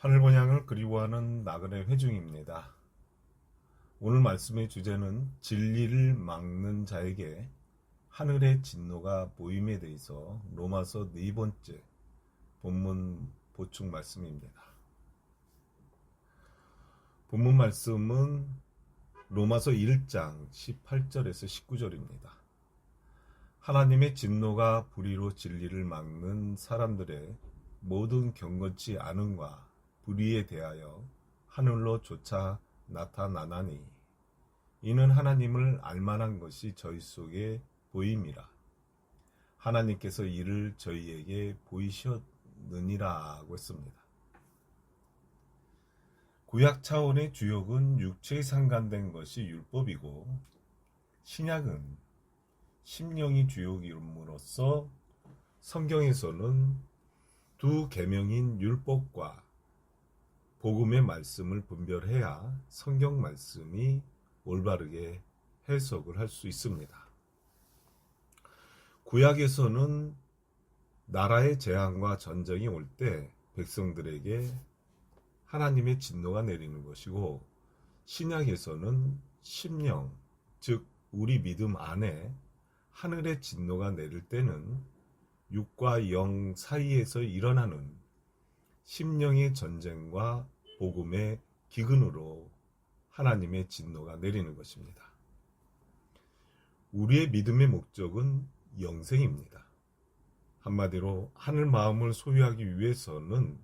하늘 번향을 그리워하는 나그네 회중입니다. 오늘 말씀의 주제는 진리를 막는 자에게 하늘의 진노가 보임에 대해서 로마서 4번째 본문 보충 말씀입니다. 본문 말씀은 로마서 1장 18절에서 19절입니다. 하나님의 진노가 불의로 진리를 막는 사람들의 모든 경건치 않음과 불의에 대하여 하늘로 조차 나타나나니 이는 하나님을 알만한 것이 저희 속에 보임이라. 하나님께서 이를 저희에게 보이셨느니라고 했습니다. 구약 차원의 주역은 육체에 상관된 것이 율법이고 신약은 심령이 주역임으로써 성경에서는 두 계명인 율법과 복음의 말씀을 분별해야 성경 말씀이 올바르게 해석을 할 수 있습니다. 구약에서는 나라의 재앙과 전쟁이 올 때 백성들에게 하나님의 진노가 내리는 것이고, 신약에서는 심령, 즉 우리 믿음 안에 하늘의 진노가 내릴 때는 육과 영 사이에서 일어나는 심령의 전쟁과 복음의 기근으로 하나님의 진노가 내리는 것입니다. 우리의 믿음의 목적은 영생입니다. 한마디로 하늘 마음을 소유하기 위해서는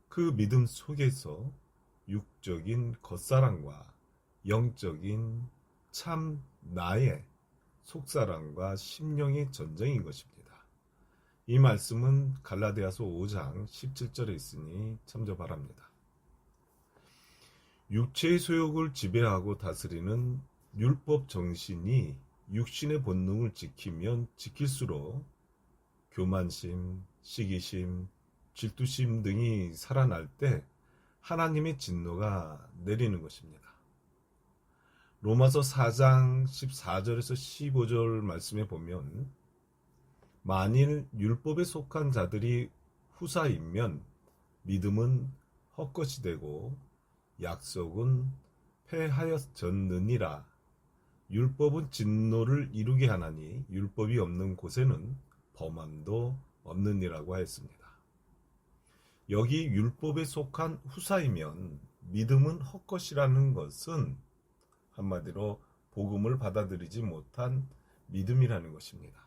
그 믿음 속에서 육적인 겉사랑과 영적인 참 나의 속사랑과 심령의 전쟁인 것입니다. 이 말씀은 갈라디아서 5장 17절에 있으니 참조 바랍니다. 육체의 소욕을 지배하고 다스리는 율법 정신이 육신의 본능을 지키면 지킬수록 교만심, 시기심, 질투심 등이 살아날 때 하나님의 진노가 내리는 것입니다. 로마서 4장 14절에서 15절 말씀에 보면 만일 율법에 속한 자들이 후사이면 믿음은 헛것이 되고 약속은 폐하였느니라. 율법은 진노를 이루게 하나니 율법이 없는 곳에는 범함도 없느니라고 하였습니다. 여기 율법에 속한 후사이면 믿음은 헛것이라는 것은 한마디로 복음을 받아들이지 못한 믿음이라는 것입니다.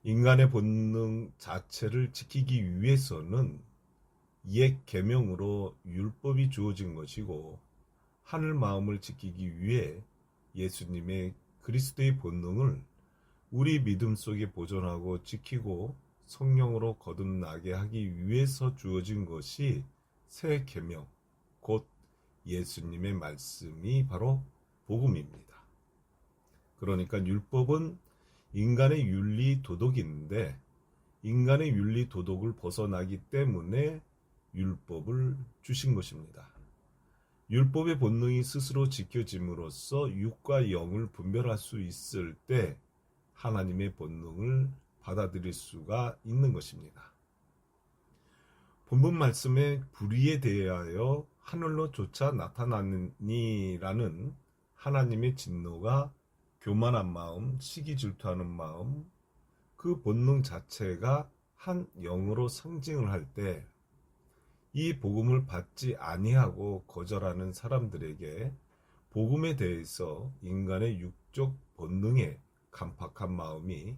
인간의 본능 자체를 지키기 위해서는 옛 계명으로 율법이 주어진 것이고, 하늘 마음을 지키기 위해 예수님의 그리스도의 본능을 우리 믿음 속에 보존하고 지키고 성령으로 거듭나게 하기 위해서 주어진 것이 새 계명, 곧 예수님의 말씀이 바로 복음입니다. 그러니까 율법은 인간의 윤리 도덕인데, 인간의 윤리 도덕을 벗어나기 때문에 율법을 주신 것입니다. 율법의 본능이 스스로 지켜짐으로써 육과 영을 분별할 수 있을 때 하나님의 본능을 받아들일 수가 있는 것입니다. 본문 말씀에 불의에 대하여 하늘로 조차 나타나니라는 하나님의 진노가 교만한 마음, 시기 질투하는 마음, 그 본능 자체가 한 영으로 상징을 할 때 이 복음을 받지 아니하고 거절하는 사람들에게 복음에 대해서 인간의 육적 본능의 간팍한 마음이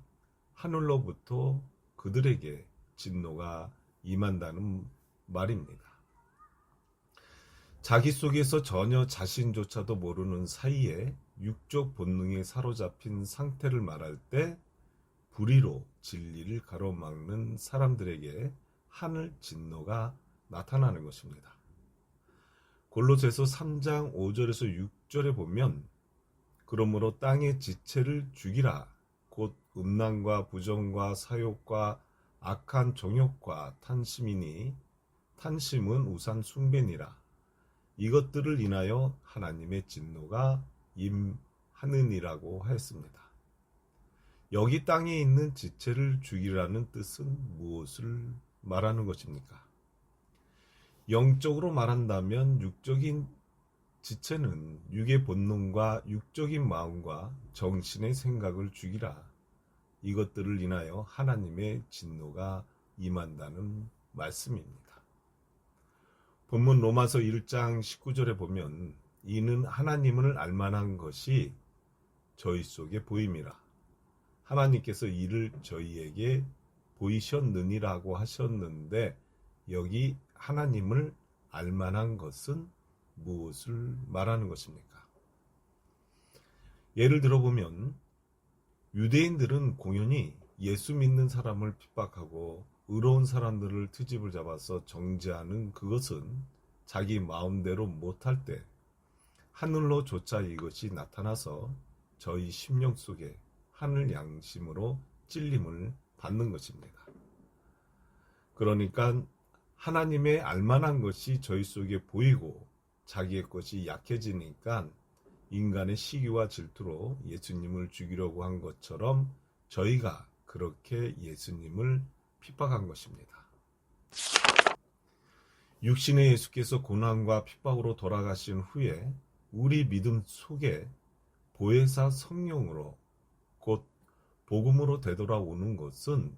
하늘로부터 그들에게 진노가 임한다는 말입니다. 자기 속에서 전혀 자신조차도 모르는 사이에 육적 본능에 사로잡힌 상태를 말할 때 불의로 진리를 가로막는 사람들에게 하늘 진노가 나타나는 것입니다. 골로새서 3장 5절에서 6절에 보면 그러므로 땅의 지체를 죽이라. 곧 음란과 부정과 사욕과 악한 정욕과 탄심이니 탄심은 우상 숭배니라. 이것들을 인하여 하나님의 진노가 임하느니라고 하였습니다. 여기 땅에 있는 지체를 죽이라는 뜻은 무엇을 말하는 것입니까? 영적으로 말한다면 육적인 지체는 육의 본능과 육적인 마음과 정신의 생각을 죽이라. 이것들을 인하여 하나님의 진노가 임한다는 말씀입니다. 본문 로마서 1장 19절에 보면 이는 하나님을 알만한 것이 저희 속에 보임이라. 하나님께서 이를 저희에게 보이셨느니라고 하셨는데 여기 하나님을 알만한 것은 무엇을 말하는 것입니까? 예를 들어보면 유대인들은 공연히 예수 믿는 사람을 핍박하고 의로운 사람들을 트집을 잡아서 정죄하는 그것은 자기 마음대로 못할 때 하늘로조차 이것이 나타나서 저희 심령 속에 하늘 양심으로 찔림을 받는 것입니다. 그러니까 하나님의 알만한 것이 저희 속에 보이고 자기의 것이 약해지니까 인간의 시기와 질투로 예수님을 죽이려고 한 것처럼 저희가 그렇게 예수님을 핍박한 것입니다. 육신의 예수께서 고난과 핍박으로 돌아가신 후에 우리 믿음 속에 보혜사 성령으로 곧 복음으로 되돌아오는 것은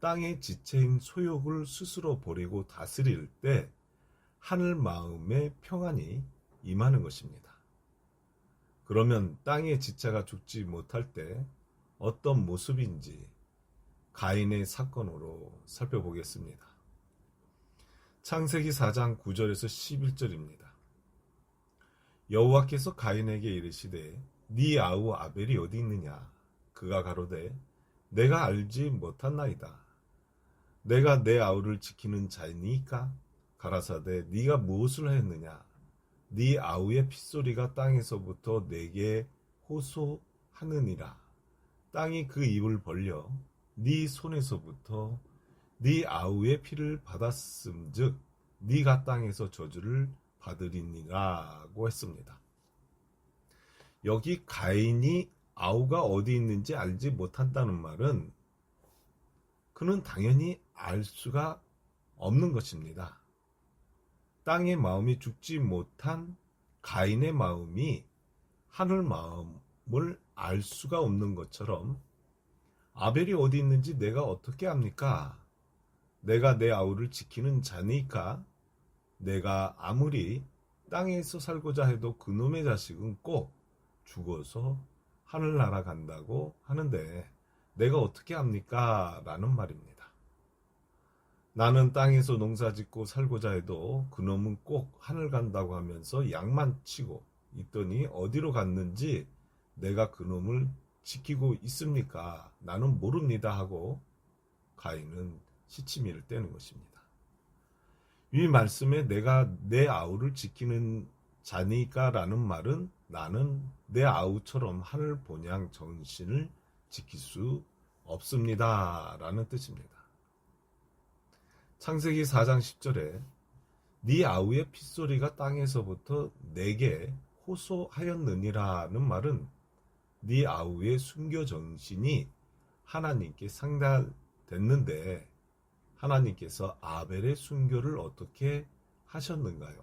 땅의 지체인 소욕을 스스로 버리고 다스릴 때 하늘 마음의 평안이 임하는 것입니다. 그러면 땅의 지체가 죽지 못할 때 어떤 모습인지 가인의 사건으로 살펴보겠습니다. 창세기 4장 9절에서 11절입니다. 여호와께서 가인에게 이르시되 네 아우 아벨이 어디 있느냐? 그가 가로되 내가 알지 못하나이다. 내가 내 아우를 지키는 자이니까? 가라사대 네가 무엇을 하였느냐? 네 아우의 핏소리가 땅에서부터 내게 호소하느니라. 땅이 그 입을 벌려 네 손에서부터 네 아우의 피를 받았음즉 네가 땅에서 저주를 받으리니라고 했습니다. 여기 가인이 아우가 어디 있는지 알지 못한다는 말은 그는 당연히 알 수가 없는 것입니다. 땅의 마음이 죽지 못한 가인의 마음이 하늘 마음을 알 수가 없는 것처럼 아벨이 어디 있는지 내가 어떻게 압니까? 내가 내 아우를 지키는 자니까 내가 아무리 땅에서 살고자 해도 그놈의 자식은 꼭 죽어서 하늘 날아간다고 하는데 내가 어떻게 합니까? 라는 말입니다. 나는 땅에서 농사짓고 살고자 해도 그놈은 꼭 하늘 간다고 하면서 양만 치고 있더니 어디로 갔는지 내가 그놈을 지키고 있습니까? 나는 모릅니다 하고 가인은 시치미를 떼는 것입니다. 이 말씀에 내가 내 아우를 지키는 자니까 라는 말은 나는 내 아우처럼 하늘 본향 전신을 지킬 수 없습니다 라는 뜻입니다. 창세기 4장 10절에 네 아우의 핏소리가 땅에서부터 내게 호소하였느니라는 말은 네 아우의 순교 정신이 하나님께 상달됐는데 하나님께서 아벨의 순교를 어떻게 하셨는가요?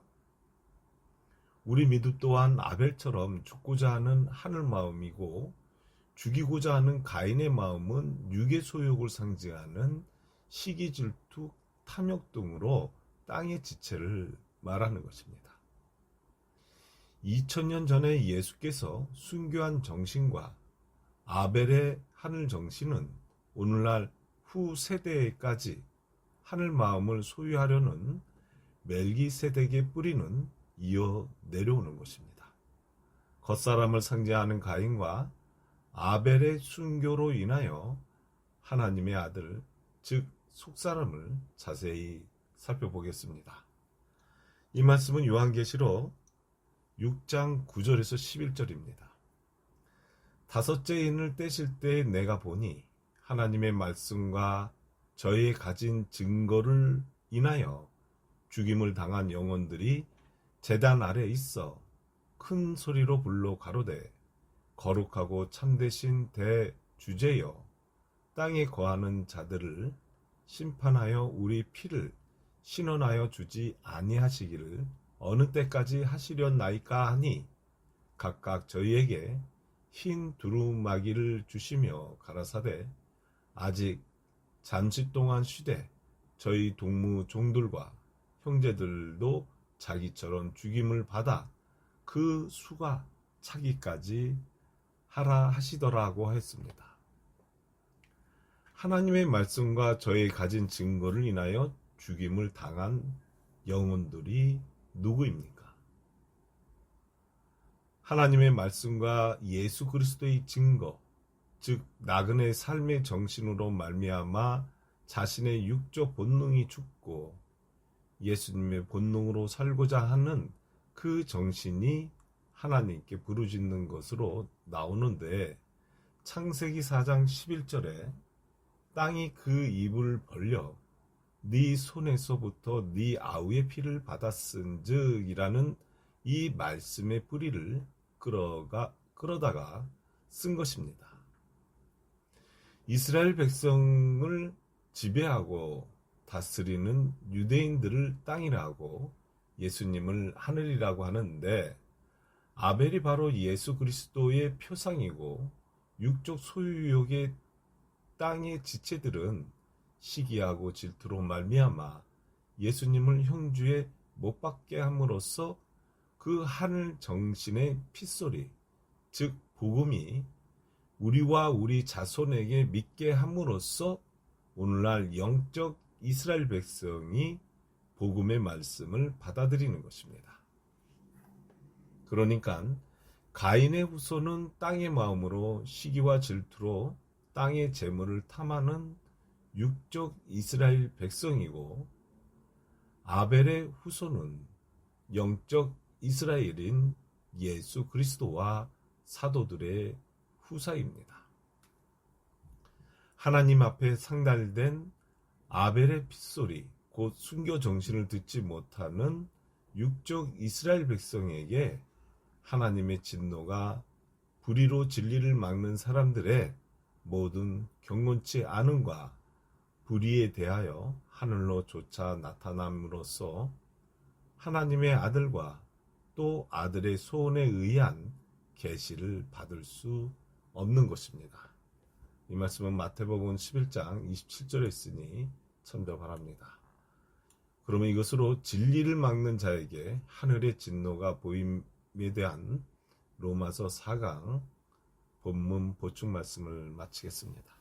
우리 믿음 또한 아벨처럼 죽고자 하는 하늘 마음이고 죽이고자 하는 가인의 마음은 육의 소욕을 상징하는 시기, 질투, 탐욕 등으로 땅의 지체를 말하는 것입니다. 2000년 전에 예수께서 순교한 정신과 아벨의 하늘 정신은 오늘날 후 세대까지 하늘 마음을 소유하려는 멜기세덱의 뿌리는 이어 내려오는 것입니다. 겉사람을 상징하는 가인과 아벨의 순교로 인하여 하나님의 아들, 즉 속사람을 자세히 살펴보겠습니다. 이 말씀은 요한계시록 6장 9절에서 11절입니다. 다섯째 인을 떼실 때 내가 보니 하나님의 말씀과 저의 가진 증거를 인하여 죽임을 당한 영혼들이 제단 아래 있어 큰 소리로 불러 가로되 거룩하고 참되신 대주제여 땅에 거하는 자들을 심판하여 우리 피를 신원하여 주지 아니하시기를 어느 때까지 하시려나이까 하니 각각 저희에게 흰 두루마기를 주시며 가라사대 아직 잠시 동안 쉬되 저희 동무 종들과 형제들도 자기처럼 죽임을 받아 그 수가 차기까지 하라 하시더라고 했습니다. 하나님의 말씀과 저희 가진 증거를 인하여 죽임을 당한 영혼들이 누구입니까? 하나님의 말씀과 예수 그리스도의 증거, 즉 나그네 삶의 정신으로 말미암아 자신의 육적 본능이 죽고 예수님의 본능으로 살고자 하는 그 정신이 하나님께 부르짖는 것으로 나오는데 창세기 4장 11절에 땅이 그 입을 벌려 네 손에서부터 네 아우의 피를 받았은즉 이라는 이 말씀의 뿌리를 끌어다가 쓴 것입니다. 이스라엘 백성을 지배하고 다스리는 유대인들을 땅이라고 예수님을 하늘이라고 하는데 아벨이 바로 예수 그리스도의 표상이고 육적 소유욕의 땅의 지체들은 시기하고 질투로 말미암아 예수님을 형주에 못 박게 함으로써 그 하늘 정신의 핏소리, 즉 복음이 우리와 우리 자손에게 믿게 함으로써 오늘날 영적 이스라엘 백성이 복음의 말씀을 받아들이는 것입니다. 그러니까 가인의 후손은 땅의 마음으로 시기와 질투로 땅의 재물을 탐하는 육적 이스라엘 백성이고 아벨의 후손은 영적 이스라엘인 예수 그리스도와 사도들의 후사입니다. 하나님 앞에 상달된 아벨의 핏소리, 곧 순교 정신을 듣지 못하는 육적 이스라엘 백성에게 하나님의 진노가 불의로 진리를 막는 사람들의 모든 경건치 않음과 불의에 대하여 하늘로 쫓아 나타남으로써 하나님의 아들과 또 아들의 소원에 의한 계시를 받을 수 없는 것입니다. 이 말씀은 마태복음 11장 27절에 있으니 참조 바랍니다. 그러면 이것으로 진리를 막는 자에게 하늘의 진노가 보임에 대한 로마서 4강 본문 보충 말씀을 마치겠습니다.